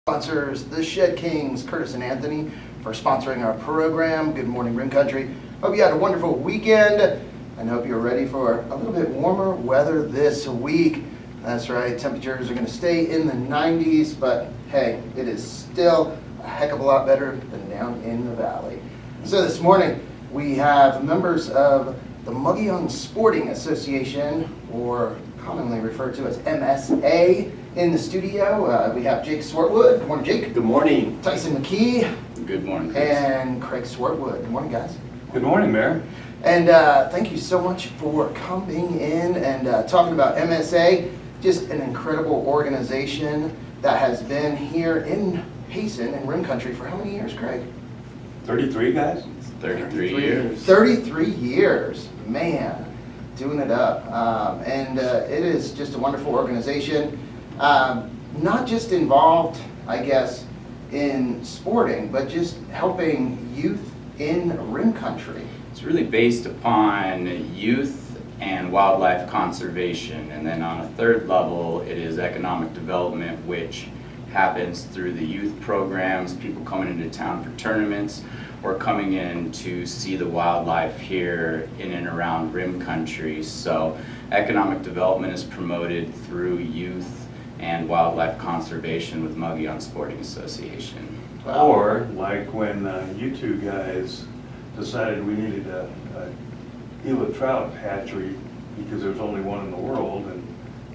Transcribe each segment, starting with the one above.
Sponsors the Shed Kings, Curtis and Anthony, for sponsoring our program. Good morning, Rim Country. Hope you had a wonderful weekend and hope you're ready for a little bit warmer weather this week. That's right, temperatures are going to stay in the 90s, but hey, it is still a heck of a lot better than down in the valley. So this morning we have members of the Mogollon Sporting Association, or commonly referred to as MSA, in the studio. We have Jake Swartwood. Good morning, Jake. Good morning. Tyson McKee. Good morning, Chris. And Craig Swartwood. Good morning, guys. Good morning, Mayor. And thank you so much for coming in and talking about MSA. Just an incredible organization that has been here in Payson and Rim Country for how many years, Craig? 33, guys? It's 33 years. 33 years, man, doing it up. And it is just a wonderful organization. Not just involved, I guess, in sporting, but just helping youth in Rim Country. It's really based upon youth and wildlife conservation, and then on a third level it is economic development, which happens through the youth programs, people coming into town for tournaments or coming in to see the wildlife here in and around Rim Country. So economic development is promoted through youth and wildlife conservation with Mogollon Sporting Association. Wow. Or like when you two guys decided we needed a Gila trout hatchery because there's only one in the world, and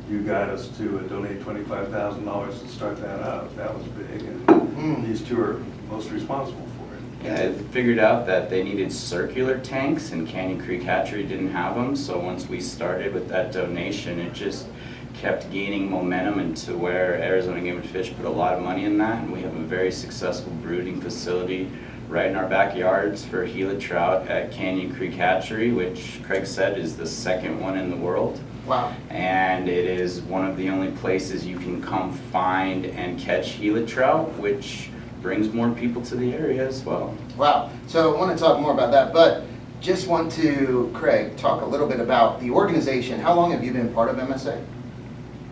you got us to donate $25,000 to start that up. That was big, and these two are most responsible for it. Yeah, they figured out that they needed circular tanks, and Canyon Creek Hatchery didn't have them. So once we started with that donation, it just kept gaining momentum into where Arizona Game and Fish put a lot of money in that, and we have a very successful brooding facility right in our backyards for Gila trout at Canyon Creek Hatchery, which Craig said is the second one in the world. Wow. And it is one of the only places you can come find and catch Gila trout, which brings more people to the area as well. Wow. So I want to talk more about that, but just want to, Craig, talk a little bit about the organization. How long have you been part of MSA?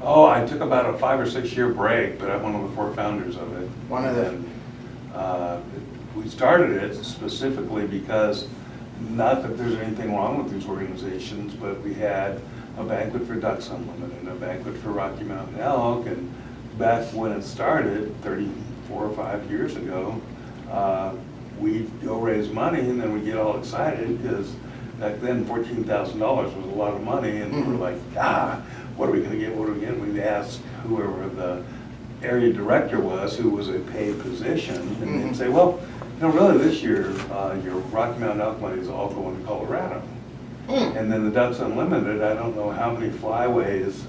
Oh, I took about a 5 or 6 year break, but I'm one of the 4 founders of it. One of the... And, we started it specifically because, not that there's anything wrong with these organizations, but we had a banquet for Ducks Unlimited and a banquet for Rocky Mountain Elk, and back when it started 34 or 5 years ago, we'd go raise money and then we'd get all excited because back then $14,000 was a lot of money, and we were like, what are we going to get, what are we getting? We'd ask whoever the area director was, who was a paid position, and they'd say, well, really this year, your Rocky Mountain Elk money is all going to Colorado. And then the Ducks Unlimited, I don't know how many flyways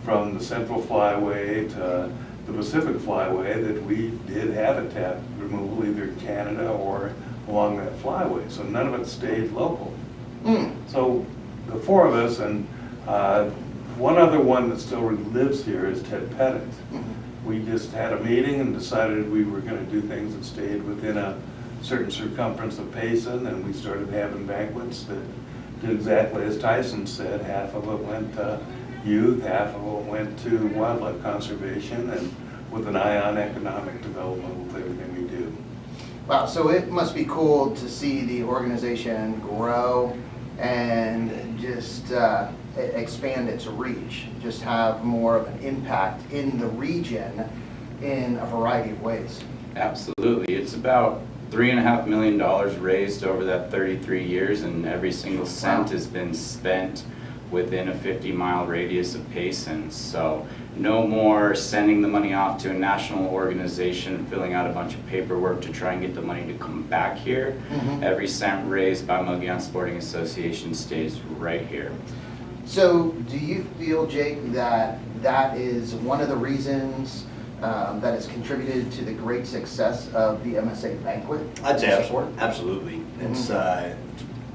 from the Central Flyway to the Pacific Flyway that we did habitat removal, either in Canada or along that flyway. So none of it stayed local. So the 4 of us, and one other one that still lives here is Ted Pettit. We just had a meeting and decided we were going to do things that stayed within a certain circumference of Payson, and we started having banquets that did exactly as Tyson said. Half of it went to youth, half of it went to wildlife conservation, and with an eye on economic development with everything we do. Wow, so it must be cool to see the organization grow and just expand its reach, just have more of an impact in the region in a variety of ways. Absolutely. It's about $3.5 million raised over that 33 years, and every single cent has been spent within a 50-mile radius of Payson. So no more sending the money off to a national organization, filling out a bunch of paperwork to try and get the money to come back here. Every cent raised by Mogollon Sporting Association stays right here. So do you feel, Jake, that that is one of the reasons that has contributed to the great success of the MSA banquet? I'd say absolutely. It's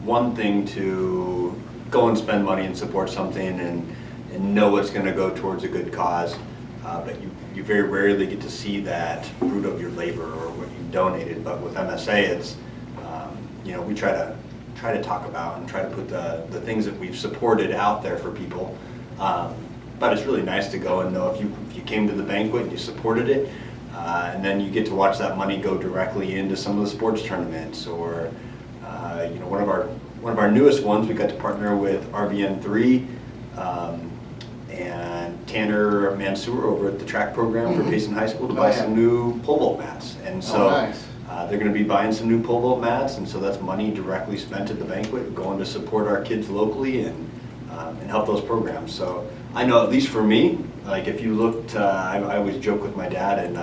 one thing to go and spend money and support something and know it's going to go towards a good cause, but you very rarely get to see that fruit of your labor or what you donated. But with MSA, it's we try to talk about and try to put the things that we've supported out there for people. But it's really nice to go and know if you came to the banquet and you supported it, And then you get to watch that money go directly into some of the sports tournaments, or you know, one of our newest ones, we got to partner with RVN3 and Tanner Mansour over at the track program for Payson High School to buy some new pole vault mats. And so nice. they're going to be buying some new pole vault mats, and so that's money directly spent at the banquet, going to support our kids locally and help those programs. So I know, at least for me, like if you looked, I always joke with my dad and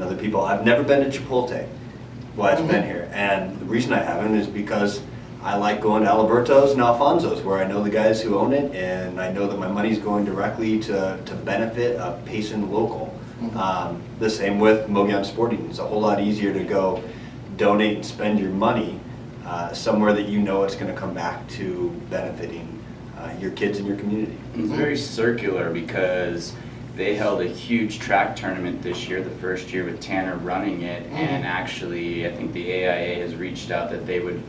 other people, I've never been to Chipotle while it's been here. And the reason I haven't is because I like going to Alberto's and Alfonso's, where I know the guys who own it, and I know that my money's going directly to benefit a Payson local. The same with Mogollon Sporting. It's a whole lot easier to go donate and spend your money somewhere that you know it's going to come back to benefiting your kids and your community. It's very circular because they held a huge track tournament this year, the first year with Tanner running it, and actually I think the AIA has reached out that they would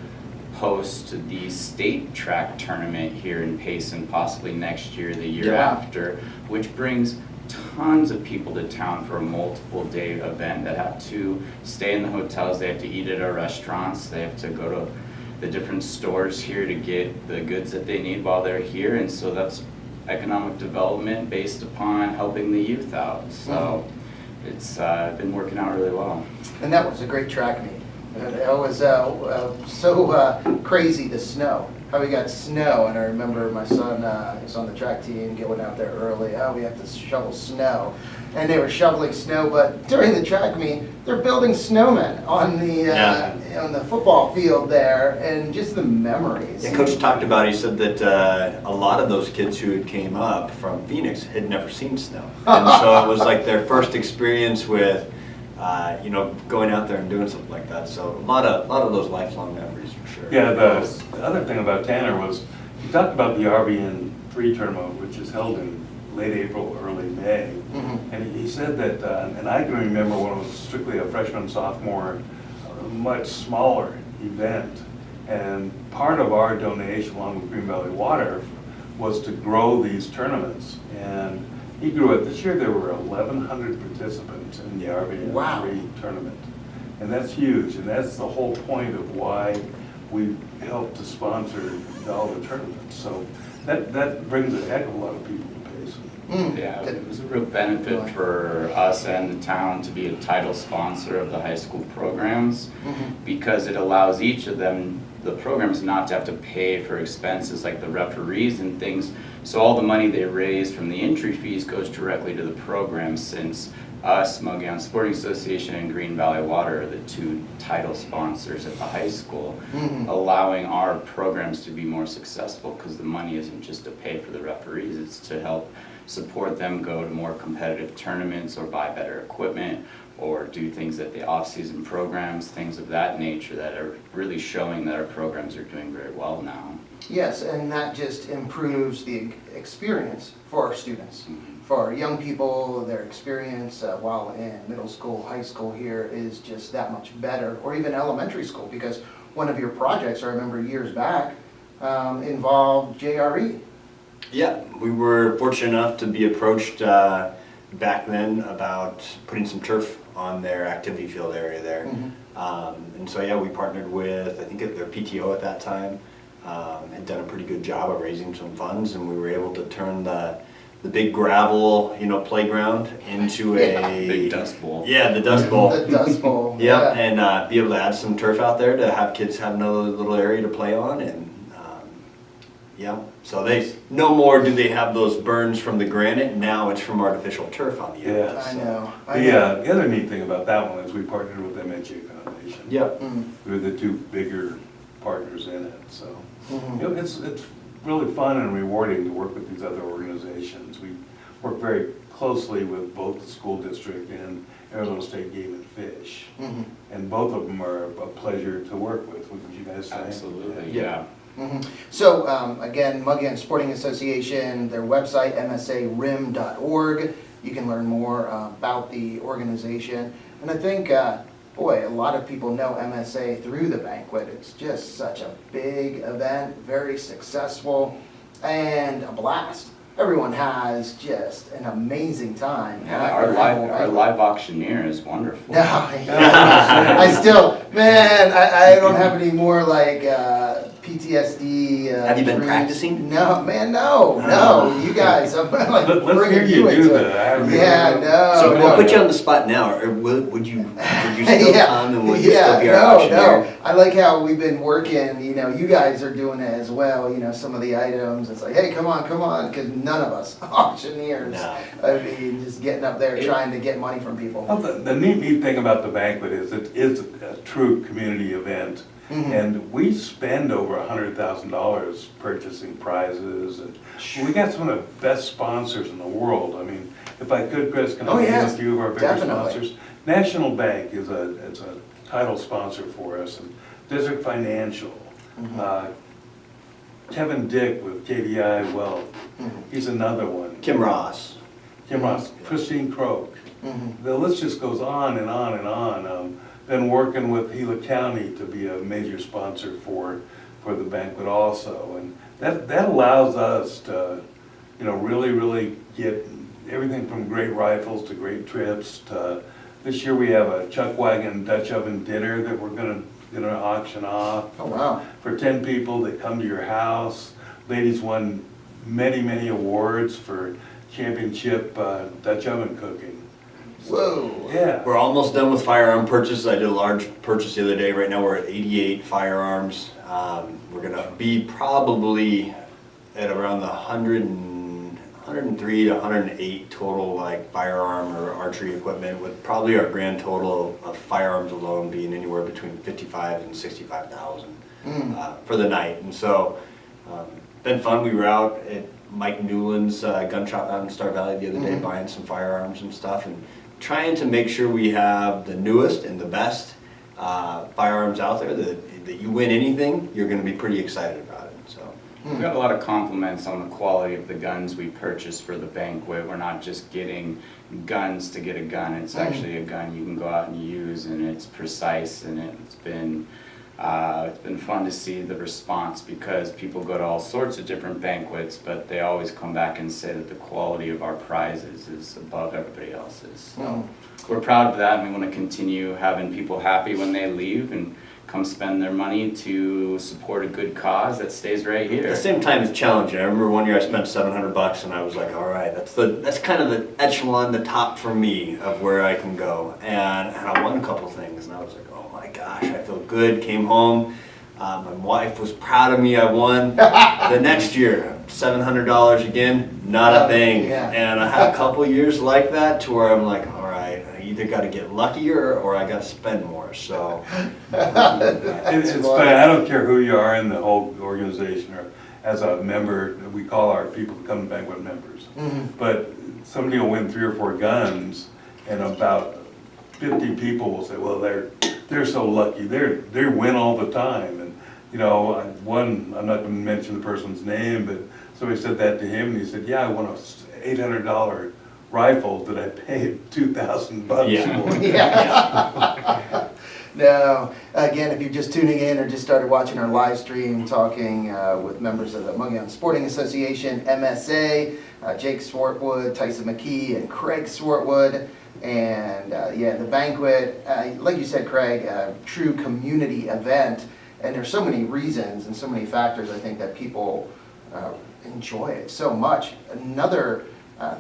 host the state track tournament here in Payson possibly next year, the year after, which brings tons of people to town for a multiple day event that have to stay in the hotels, they have to eat at our restaurants, they have to go to the different stores here to get the goods that they need while they're here, and so that's economic development based upon helping the youth out. So it's been working out really well. And that was a great track meet. It was so crazy, the snow. How we got snow, and I remember my son is on the track team, going out there early. Oh, we have to shovel snow, and they were shoveling snow. But during the track meet, they're building snowmen on the football field there, and just the memories. Yeah, Coach talked about, he said that a lot of those kids who came up from Phoenix had never seen snow, and so it was like their first experience with you know, going out there and doing something like that. So a lot of those lifelong memories for sure. Yeah, the other thing about Tanner was, he talked about the RVN3 tournament, which is held in late April, early May. And he said that, and I can remember when it was strictly a freshman, sophomore, a much smaller event. And part of our donation, along with Green Valley Water, was to grow these tournaments. And he grew it. This year there were 1,100 participants in the RVN3 tournament. And that's huge, and that's the whole point of why we helped to sponsor all the tournaments. So that brings a heck of a lot of people to Payson. Yeah, it was a real benefit for us and the town to be a title sponsor of the high school programs, because it allows each of them, the programs, not to have to pay for expenses like the referees and things. So all the money they raise from the entry fees goes directly to the program, since us, Mogollon Sporting Association, and Green Valley Water are the two title sponsors at the high school, allowing our programs to be more successful, because the money isn't just to pay for the referees, it's to help support them go to more competitive tournaments or buy better equipment or do things at the off-season programs, things of that nature that are really showing that our programs are doing very well now. Yes, and that just improves the experience for our students. For our young people, their experience while in middle school, high school here is just that much better, or even elementary school, because one of your projects, I remember years back, involved JRE. Yeah, we were fortunate enough to be approached back then about putting some turf on their activity field area there. And so yeah, we partnered with, I think their PTO at that time, had done a pretty good job of raising some funds, and we were able to turn the big gravel, you know, playground into a big dust bowl. Yeah, the dust bowl. The dust bowl. Yep, and be able to add some turf out there to have kids have another little area to play on, and yeah, so they no more do they have those burns from the granite. Now it's from artificial turf on the end. Yeah, I know. The other neat thing about that one is we partnered with MHA Foundation. Yep. We were the two bigger partners in it, so you know, it's really fun and rewarding to work with these other organizations. We work very closely with both the school district and Arizona State Game and Fish, and both of them are a pleasure to work with. What would you guys say? Absolutely, yeah. So again, Mogollon Sporting Association, their website, msarim.org. You can learn more about the organization. And I think, boy, a lot of people know MSA through the banquet. It's just such a big event, very successful, and a blast. everyone has just an amazing time. Yeah, our live auctioneer is wonderful. No, I still, man, I don't have any more like PTSD. Have you been dreams. practicing? No, man, no. You guys, I'm like Let's hear bringing you into do it. that. Yeah, no. So no, we'll put no. you on the spot now, or would you still Yeah, come and would you still be our auctioneer? no. I like how we've been working, you guys are doing it as well, some of the items. It's like, hey, come on, because none of us auctioneers, No. I mean, just getting up there trying to get money from people. Well, the neat thing about the banquet is it is a true community event. Mhm. And we spend over $100,000 purchasing prizes, and we got some of the best sponsors in the world. I mean, if I could, Chris, can I name a few of our bigger definitely. sponsors? National Bank is a title sponsor for us, and Desert Financial. Kevin Dick with KDI Wealth, he's another one. Kim Ross. Kim Ross, Christine Croak. The list just goes on and on and on. Been working with Gila County to be a major sponsor for the banquet also, and that allows us to, really get everything from great rifles to great trips. To this year we have a chuck wagon Dutch oven dinner that we're gonna auction off. Oh, wow. For 10 people that come to your house. Ladies won many awards for championship Dutch oven cooking. Whoa. Yeah. We're almost done with firearm purchases. I did a large purchase the other day. Right now we're at 88 firearms. We're gonna be probably at around the 103 to 108 total like firearm or archery equipment, with probably our grand total of firearms alone being anywhere between 55 and 65,000 for the night. And so, been fun. We were out at Mike Newland's gun shop out in Star Valley the other day buying some firearms and stuff, and trying to make sure we have the newest and the best firearms out there, that you win anything, you're going to be pretty excited about it. So We got a lot of compliments on the quality of the guns we purchased for the banquet. We're not just getting guns to get a gun, it's actually a gun you can go out and use, and it's precise, and it's been fun to see the response, because people go to all sorts of different banquets, but they always come back and say that the quality of our prizes is above everybody else's. So we're proud of that, and we want to continue having people happy when they leave and come spend their money to support a good cause that stays right at here. the same time, it's challenging. I remember one year I spent $700, and I was like, all right, that's kind of the echelon, the top for me of where I can go. And I won a couple things, and I was like, oh my gosh, I feel good. Came home, my wife was proud of me. I won. The next year, $700 again, not a thing. Yeah. And I had a couple years like that to where I'm like, all right, I either got to get luckier or I got to spend more. So It's funny, I don't care who you are in the whole organization or as a member, we call our people to come to banquet members. But somebody will win 3 or 4 guns, and about 50 people will say, well, they're so lucky, they win all the time. And I'm not going to mention the person's name, but somebody said that to him, and he said, yeah, I won a $800 rifle that I paid $2,000 for. Yeah. No, again, if you're just tuning in or just started watching our live stream, talking with members of the Mogollon Sporting Association, MSA, Jake Swartwood, Tyson McKee, and Craig Swartwood. And the banquet, like you said, Craig, a true community event. And there's so many reasons and so many factors, I think, that people enjoy it so much. Another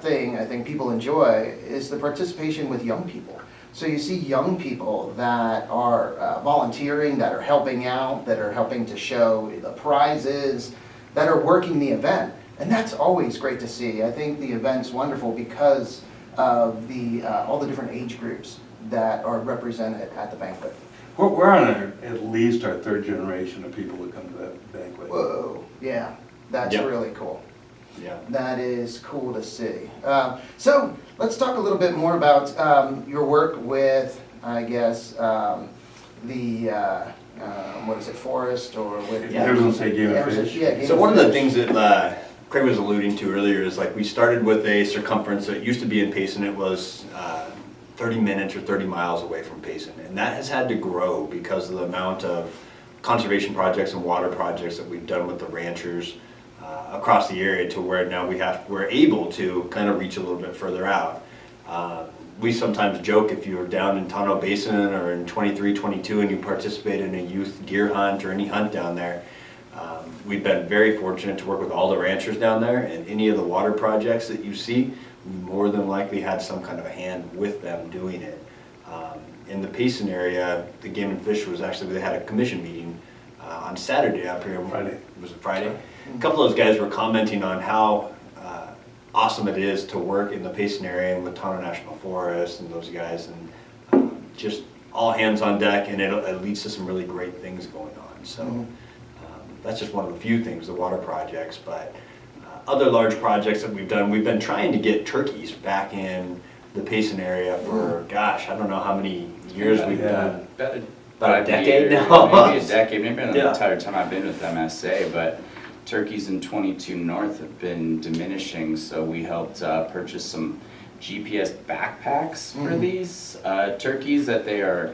thing I think people enjoy is the participation with young people. So you see young people that are volunteering, that are helping out, that are helping to show the prizes, that are working the event. And that's always great to see. I think the event's wonderful because of all the different age groups that are represented at the banquet. We're on at least our 3rd generation of people that come to that banquet. Whoa, yeah, that's really cool. yeah. That is cool to see. So let's talk a little bit more about your work with, I guess, what is it, forest, or with... Arizona State Game and Fish. Game So and one of the Fish. things that Craig was alluding to earlier is like we started with a circumference that used to be in Payson. It was 30 minutes or 30 miles away from Payson, and that has had to grow because of the amount of conservation projects and water projects that we've done with the ranchers. across the area to where now we're able to kind of reach a little bit further out. We sometimes joke if you're down in Tonto Basin or in 23, 22 and you participate in a youth deer hunt or any hunt down there, we've been very fortunate to work with all the ranchers down there, and any of the water projects that you see, we more than likely had some kind of a hand with them doing it. In the Payson area, the Game and Fish was actually, they had a commission meeting on Saturday up here. Friday. Was it Friday? A couple of those guys were commenting on how awesome it is to work in the Payson area and with Tonto National Forest and those guys, and just all hands on deck, and it leads to some really great things going on. So that's just one of the few things, the water projects. But other large projects that we've done, we've been trying to get turkeys back in the Payson area for, gosh, I don't know how many years we've done. About a decade now. Maybe a decade, maybe the Yeah. entire time I've been with MSA, but turkeys in 22 North have been diminishing, so we helped purchase some GPS backpacks for these turkeys that they are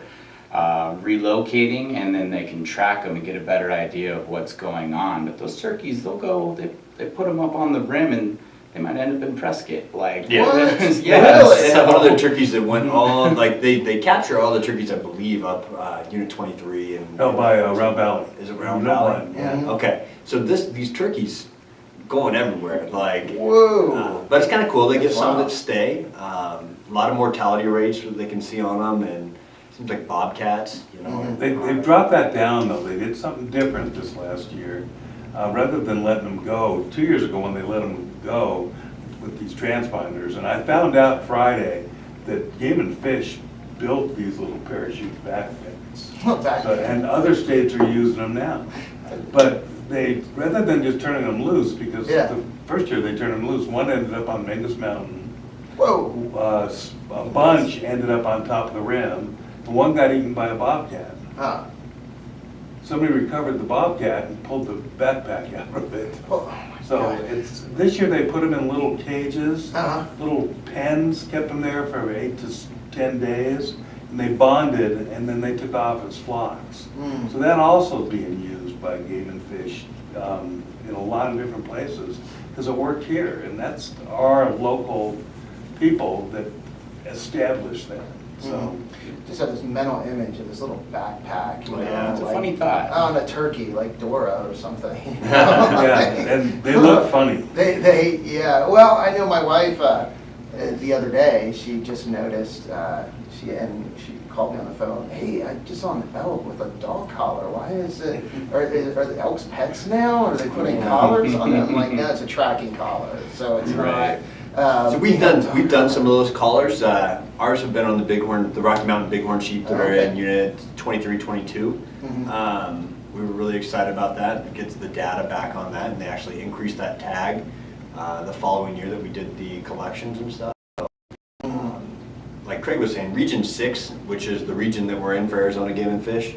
relocating, and then they can track them and get a better idea of what's going on. But those turkeys, they'll go, they put them up on the rim and they might end up in Prescott. Like, Yeah. What? yeah. Really? They have one of their turkeys that went all, like, they capture all the turkeys, I believe, up Unit 23 and... Oh, by Round Valley. Is it Round No Valley? one. Yeah, okay. So these turkeys going everywhere, like... Whoa. but it's kind of cool, they get some Wow. that stay. A lot of mortality rates that they can see on them, and it seems like bobcats, you know. They've dropped that down though. They did something different this last year. Rather than letting them go, 2 years ago when they let them go with these transponders, and I found out Friday that Game and Fish built these little parachute backpacks. And other states are using them now. But they, rather than just turning them loose, because Yeah. the first year they turned them loose, one ended up on Mangus Mountain. Whoa. A bunch ended up on top of the rim, and one got eaten by a bobcat. Huh. Somebody recovered the bobcat and pulled the backpack out of it. Oh, my So God. it's, this year they put them in little cages, Uh-huh. little pens, kept them there for 8 to 10 days, and they bonded, and then they took off as flocks. Mm. So that also being used by Game and Fish in a lot of different places, because it worked here, and that's our local people that established that, so. Just have this mental image of this little backpack, you Oh, know, yeah, it's a like, funny thought. on a turkey, like Dora or something. you know? Yeah, and they look funny. Yeah, well, I know my wife, the other day, she just noticed, she called me on the phone, hey, I just saw an elk with a dog collar, why is it, are the elks pets now, are they putting collars on them? I'm like, no, it's a tracking collar, so it's Right. not. So we've done some of those collars. Ours have been on the Bighorn, the Rocky Mountain Bighorn sheep that are Okay. in Unit 23, 22. Mhm. We were really excited about that. It gets the data back on that, and they actually increased that tag the following year that we did the collections and stuff. Like Craig was saying, Region 6, which is the region that we're in for Arizona Game and Fish,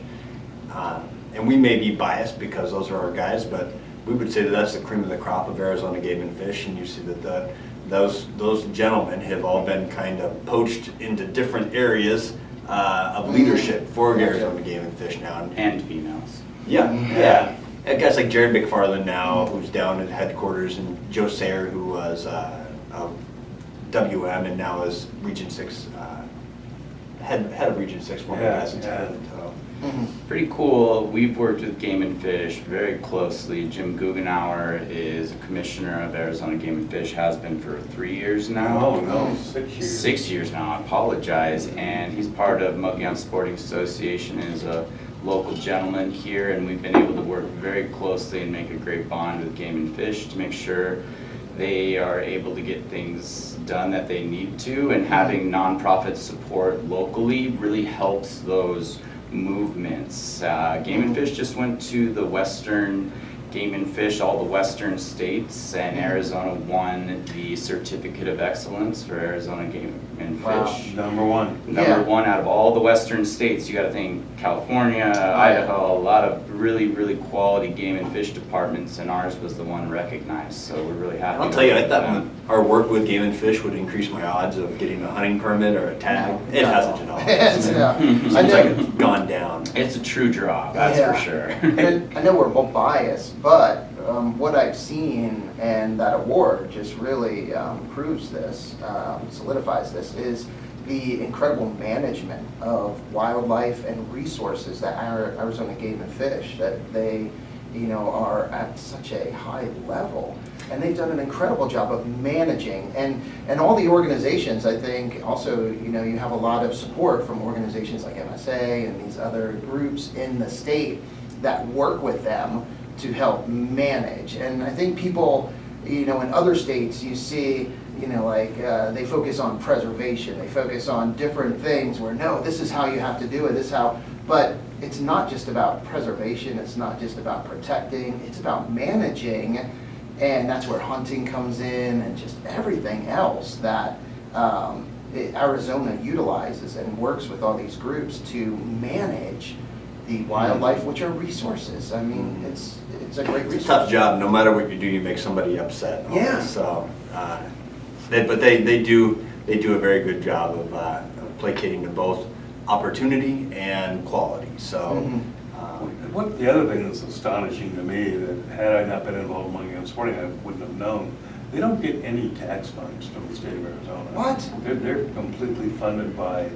and we may be biased because those are our guys, but we would say that that's the cream of the crop of Arizona Game and Fish, and you see that those gentlemen have all been kind of poached into different areas of leadership for Arizona Game and Fish now. And females. Yeah, yeah. And guys like Jared McFarland now, who's down at headquarters, and Joe Sayer, who was WM and now is Region 6, head of Region 6, one of the guys in town. So. Pretty cool. We've worked with Game and Fish very closely. Jim Guggenauer is a commissioner of Arizona Game and Fish, has been for 3 years now. Oh, no, 6 years. 6 years now, I apologize. And he's part of Mogollon Sporting Association, is a local gentleman here, and we've been able to work very closely and make a great bond with Game and Fish to make sure they are able to get things done that they need to, and having nonprofit support locally really helps those movements. Game and Fish just went to the Western Game and Fish, all the Western states, and Arizona won the Certificate of Excellence for Arizona Game and Wow. Fish. Number one. Number one out of all the Western states. You got to think California, Idaho, a lot of really, really quality game and fish departments, and ours was the one recognized. So we're really happy. I'll tell you, I thought our work with Game and Fish would increase my odds of getting a hunting permit or a tag. It hasn't at all. It's, Seems like it's gone down. It's a true draw, that's Yeah. for sure. And I know we're both biased, but what I've seen, and that award just really proves this, solidifies this, is the incredible management of wildlife and resources that our Arizona Game and Fish, that they, are at such a high level. And they've done an incredible job of managing, and all the organizations, I think, also, you have a lot of support from organizations like MSA and these other groups in the state that work with them to help manage. And I think people, in other states, you see, they focus on preservation, they focus on different things where, no, this is how you have to do it, this is how, but it's not just about preservation, it's not just about protecting, it's about managing, and that's where hunting comes in and just everything else that Arizona utilizes and works with all these groups to manage the wildlife, which are resources. I mean, it's a great resource. It's a tough job. No matter what you do, you make somebody upset. Yeah. So, but they do a very good job of placating to both opportunity and quality. So. What the other thing that's astonishing to me, that had I not been involved in Mogollon Sporting, I wouldn't have known, they don't get any tax funds from the state of Arizona. What? They're completely funded by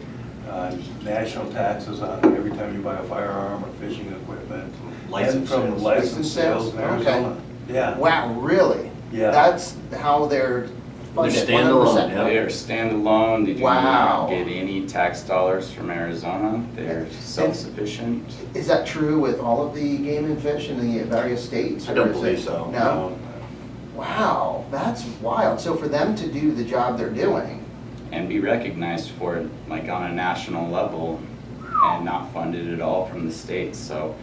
national taxes on every time you buy a firearm or fishing equipment. License and from sales. license sales in Arizona. Okay. Yeah. Wow, really? Yeah. That's how they're funded, They're standalone, 100%. yeah. They are standalone, they do Wow. not get any tax dollars from Arizona, they're self-sufficient. Is that true with all of the game and fish in the various states? I don't or is believe it- so. No? Wow, that's wild. So for them to do the job they're doing, And be recognized for it, like on a national level, and not funded at all from the state, so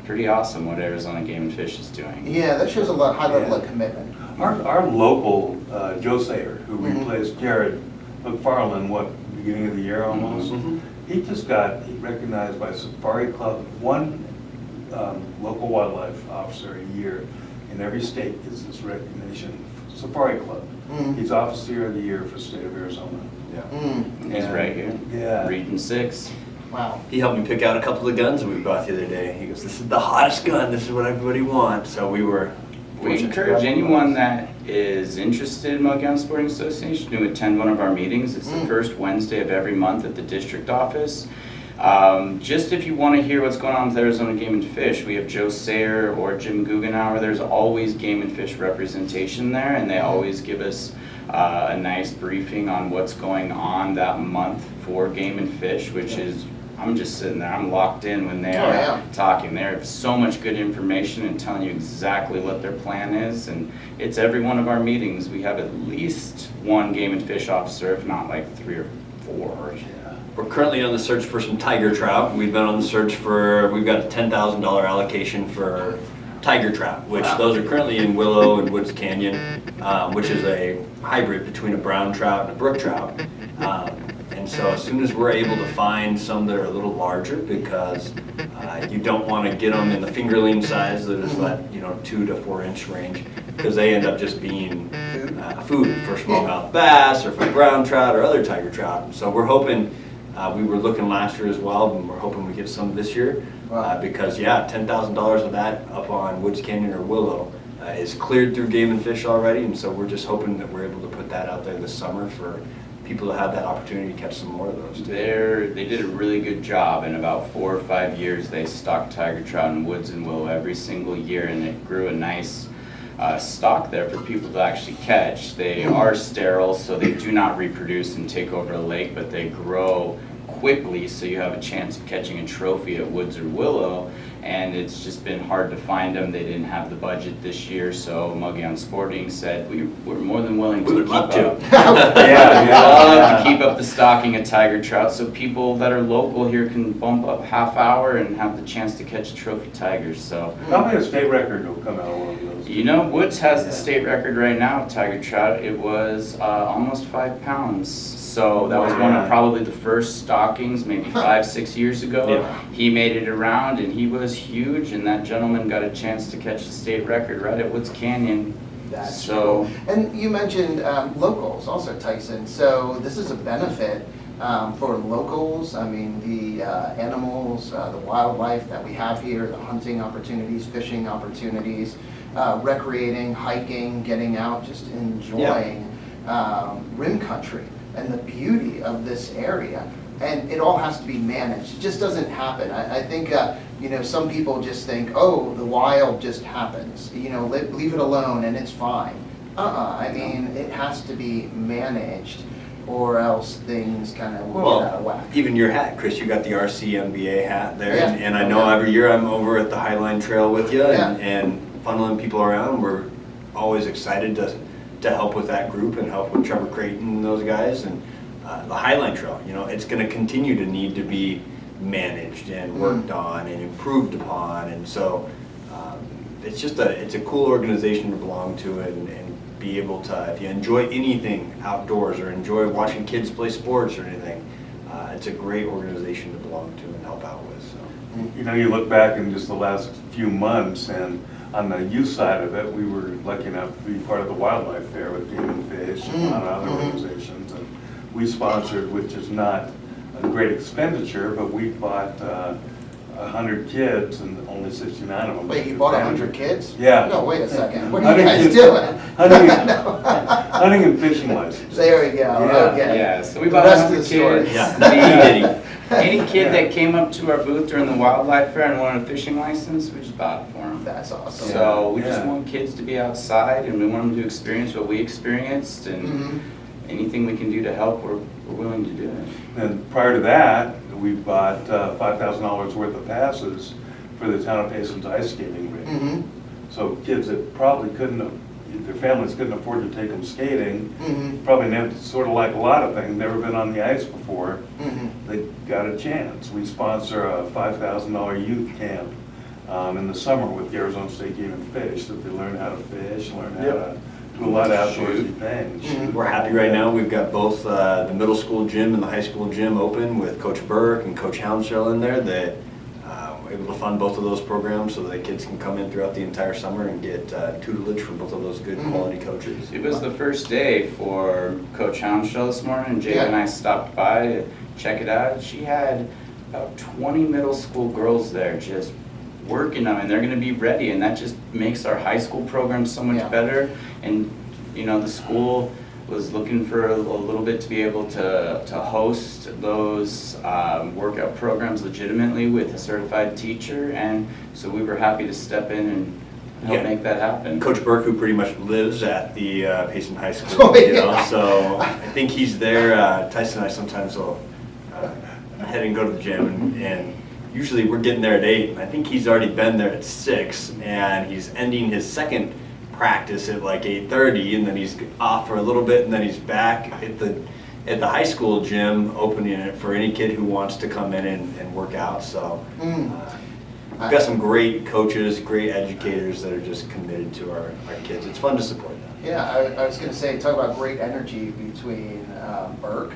pretty awesome what Arizona Game and Fish is doing. yeah, that shows a high level of commitment. Our local Joe Sayer, who Mhm. replaced Jared McFarland, beginning of the year almost, Mhm. he just got recognized by Safari Club, one local wildlife officer a year in every state gets this recognition. Safari Club. Mhm. He's Officer of the Year for the state of Arizona. Yeah. Mm, He's And- right here, Yeah. Region 6. wow. He helped me pick out a couple of guns that we bought the other day. He goes, "This is the hottest gun. This is what everybody wants." So we were. We fortunate to encourage grab anyone one. that is interested in Mogollon Sporting Association to attend one of our meetings. It's the first Wednesday of every month at the district office. Just if you want to hear what's going on with Arizona Game and Fish, we have Joe Sayer or Jim Guggenauer. There's always Game and Fish representation there, and they always give us a nice briefing on what's going on that month for Game and Fish, which is, I'm just sitting there, I'm locked in when they Oh, are yeah. talking. They have so much good information and telling you exactly what their plan is, and it's every one of our meetings. We have at least one Game and Fish officer, if not like 3 or 4. We're currently on the search for some tiger trout. We've been on the search we've got a $10,000 allocation for tiger trout, which Wow. those are currently in Willow and Woods Canyon, which is a hybrid between a brown trout and a brook trout. And so as soon as we're able to find some that are a little larger, because you don't want to get them in the fingerling size that is that 2 to 4 inch range, because they end up just being food for smallmouth bass or for brown trout or other tiger trout. So we're hoping, we were looking last year as well, and we're hoping we get some this year. Wow. Because $10,000 of that up on Woods Canyon or Willow is cleared through Game and Fish already, and so we're just hoping that we're able to put that out there this summer for people to have that opportunity to catch some more of those too. They did a really good job. In about 4 or 5 years, they stocked tiger trout in Woods and Willow every single year, and it grew a nice stock there for people to actually catch. They are sterile, so they do not reproduce and take over a lake, but they grow quickly, so you have a chance of catching a trophy at Woods or Willow. And it's just been hard to find them. They didn't have the budget this year, so Mogollon Sporting said we're more than willing to We would keep love to. up. Yeah, Love to keep up the stocking of tiger trout, so people that are local here can bump up half hour and have the chance to catch trophy tigers. So, Probably a state record will come out of one of those. Woods has the state record right now of tiger trout. It was almost 5 pounds. So that was one of probably the first stockings, maybe 5, 6 years ago. Yeah. He made it around, and he was huge, and that gentleman got a chance to catch the state record right at Woods Canyon. That's So- cool. And you mentioned locals also, Tyson. So this is a benefit for locals. I mean, the animals, the wildlife that we have here, the hunting opportunities, fishing opportunities. recreating, hiking, getting out, just enjoying rim country and the beauty of this area. And it all has to be managed. It just doesn't happen. I think, you know, some people just think, oh, the wild just happens. You know, leave it alone and it's fine. I mean, it has to be managed, or else things kind of will get out of whack. Even your hat, Chris, you got the RCMBA hat there. Yeah. And I know every year I'm over at the Highline Trail with you Yeah. and funneling people around. We're always excited to help with that group and help with Trevor Creighton and those guys. And the Highline Trail, you know, it's going to continue to need to be managed and worked on and improved upon. And so it's just it's a cool organization to belong to and be able to, if you enjoy anything outdoors or enjoy watching kids play sports or anything, it's a great organization to belong to and help out with. So. You know, you look back in just the last few months, and on the youth side of it, we were lucky enough to be part of the wildlife fair with Game and Fish and a lot of other organizations. And we sponsored, which is not a great expenditure, but we bought 100 kids and only 69 of them. Wait, you bought 100 kids? Yeah. No, wait a second. What are you guys kids- doing? Hunting and fishing licenses. There we go. Yeah. Okay. Yeah, so we The bought rest of 100 the story. kids. Yeah. Any kid that came up to our booth during the wildlife fair and wanted a fishing license, we just bought it for them. That's awesome. So we just Yeah. want kids to be outside, and we want them to experience what we experienced, and Mhm. anything we can do to help, we're willing to do it. And prior to that, we bought $5,000 worth of passes for the town of Payson's ice skating rink. Mhm. So kids that probably couldn't, their families couldn't afford to take them skating, Mhm. probably never, sort of like a lot of things, never been on the ice before, Mhm. they got a chance. We sponsor a $5,000 youth camp in the summer with the Arizona State Game and Fish, that they learn how to fish, learn how to do a lot of outdoorsy things. Mhm. We're happy right now. We've got both the middle school gym and the high school gym open with Coach Burke and Coach Hounshell in there. That we're able to fund both of those programs so that kids can come in throughout the entire summer and get tutelage from both of those good quality coaches. It was the first day for Coach Hounshell this morning, and Jay and I stopped by to check it out. She had about 20 middle school girls there just working them, and they're going to be ready, and that just makes our high school program so much better. And you know, the school was looking for a little bit to be able to host those workout programs legitimately with a certified teacher, and so we were happy to step in and help make that happen. Coach Burke, who pretty much lives at the Payson High School, you know, so I think he's there. Tyson and I sometimes will head and go to the gym, and usually we're getting there at 8, and I think he's already been there at 6, and he's ending his second practice at like 8:30, and then he's off for a little bit, and then he's back at the high school gym opening it for any kid who wants to come in and work out. So we've got some great coaches, great educators that are just committed to our kids. It's fun to support them. Yeah, I was going to say, talk about great energy between Burke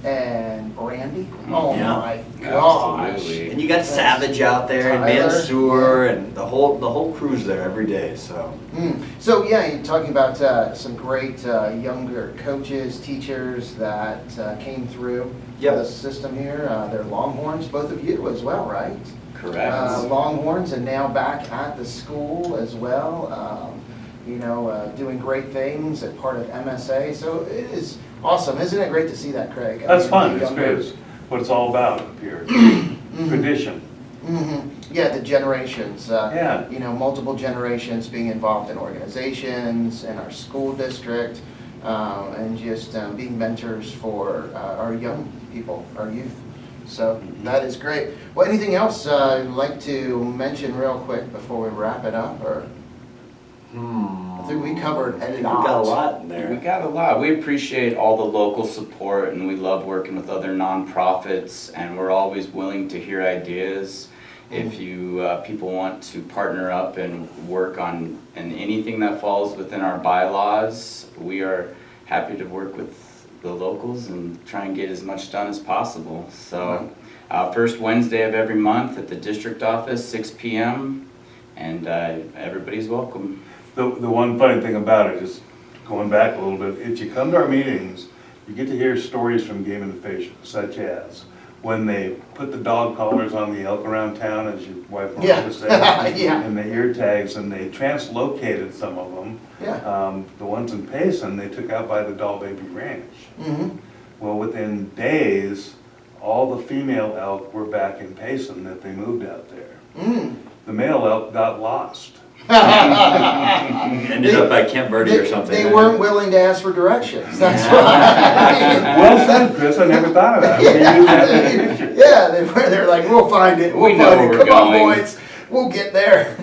and Brandy. Oh Yeah. my gosh. Absolutely. And you got Savage out there, and Tyler, Mansoor, and the whole crew's there every day. So So yeah, you're talking about some great younger coaches, teachers that came through the system here. They're Longhorns, both of you as well, right? Correct. Longhorns, and now back at the school as well. You know, doing great things at part of MSA. So it is awesome. Isn't it great to see that, Craig? That's mean, fun, the it's younger- great, it's what it's all about up here. Tradition. Yeah, the generations. Yeah. You know, multiple generations being involved in organizations, in our school district, and just being mentors for our young people, our youth. So that is great. Well, anything else you'd like to mention real quick before we wrap it up? Or I think we covered I a think we've got a lot in We there. got a lot. We appreciate all the local support, and we love working with other nonprofits, and we're always willing to hear ideas. If you people want to partner up and work on anything that falls within our bylaws, we are happy to work with the locals and try and get as much done as possible. So first Wednesday of every month at the district office, 6 p.m., and everybody's welcome. The one funny thing about it is, going back a little bit, if you come to our meetings, you get to hear stories from Game and Fish, such as when they put the dog collars on the elk around town, as your wife wanted Yeah. to say, Yeah. and the ear tags, and they translocated some of them. Yeah. The ones in Payson, they took out by the Doll Baby Ranch. Mm-hmm. Well, within days, all the female elk were back in Payson that they moved out there. Mm. The male elk got lost. Ended up by Camp Verde or something. They weren't willing to ask for directions, that's why. Well said, Chris, I never thought of that. We use that in the picture. Yeah, they're like, we'll find it, We we'll know find where it, we're come on, going." boys, we'll get there.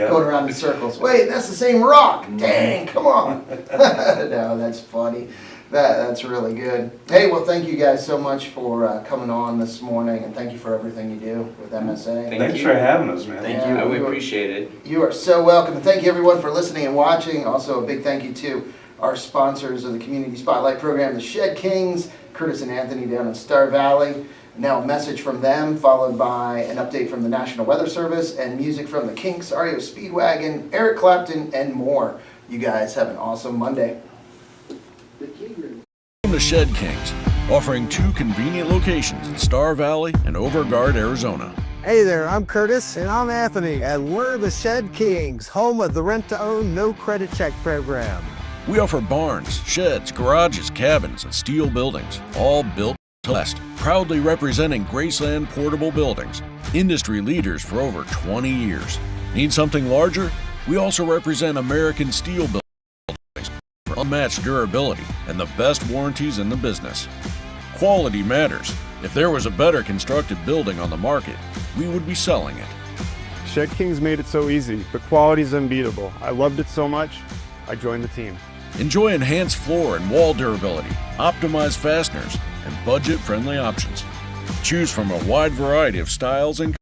Going around in circles, wait, that's the same rock, dang, come on. No, that's funny, that's really good. Hey, well, thank you guys so much for coming on this morning, and thank you for everything you do with MSA. Thank Thanks you. for having us, man. Thank Yeah, you, we we were- appreciate it. You are so welcome, and thank you everyone for listening and watching. Also, a big thank you to our sponsors of the Community Spotlight program, the Shed Kings, Curtis and Anthony down in Star Valley. Now a message from them, followed by an update from the National Weather Service, and music from the Kinks, REO Speedwagon, Eric Clapton, and more. You guys have an awesome Monday. Welcome to Shed Kings, offering 2 convenient locations in Star Valley and Overgard, Arizona. Hey there, I'm Curtis. And I'm Anthony. And we're the Shed Kings, home of the rent-to-own, no credit check program. We offer barns, sheds, garages, cabins, and steel buildings, all built to last. Proudly representing Graceland Portable Buildings, industry leaders for over 20 years. Need something larger? We also represent American Steel Buildings for unmatched durability and the best warranties in the business. Quality matters. If there was a better constructed building on the market, we would be selling it. Shed Kings made it so easy, but quality's unbeatable. I loved it so much, I joined the team. Enjoy enhanced floor and wall durability, optimized fasteners, and budget-friendly options. Choose from a wide variety of styles and